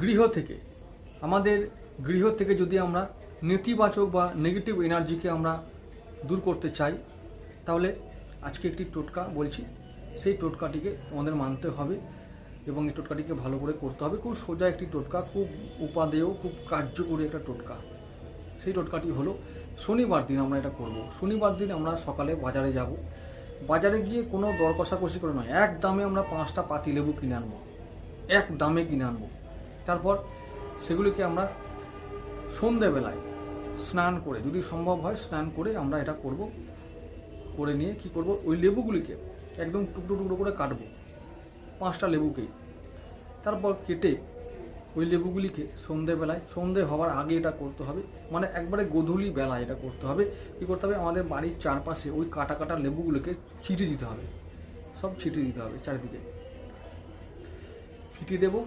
গৃহ থেকে আমাদের গৃহ থেকে যদি আমরা নেতিবাচক বা নেগেটিভ এনার্জিকে আমরা দূর করতে চাই, তাহলে আজকে একটি টোটকা বলছি, সেই টোটকাটিকে আমাদের মানতে হবে এবং এই টোটকাটিকে ভালো করে করতে হবে। খুব সোজা একটি টোটকা, খুব উপাদেয়, খুব কার্যকরী একটা টোটকা। সেই টোটকাটি হলো, শনিবার দিন আমরা এটা করব। শনিবার দিন আমরা সকালে বাজারে যাব। বাজারে গিয়ে কোনো দর কষাকষি করে নয়, এক দামে আমরা 5টা পাতিলেবু কিনে আনবো, এক দামে কিনে আনবো। তারপর সেগুলিকে আমরা সন্ধেবেলায় স্নান করে, যদি সম্ভব হয় স্নান করে আমরা এটা করব। করে নিয়ে কি করব, ওই লেবুগুলিকে একদম টুকরো টুকরো করে কাটবো, 5টা লেবুকেই। তারপর কেটে ওই লেবুগুলিকে সন্ধেবেলায়, সন্ধে হওয়ার আগে এটা করতে হবে, মানে একবারে গোধূলি বেলায় এটা করতে হবে। কী করতে হবে, আমাদের বাড়ির চারপাশে ওই কাটা কাটা লেবুগুলোকে ছিটিয়ে দিতে হবে, সব ছিটিয়ে দিতে হবে চারিদিকে। ছিটিয়ে দেবো।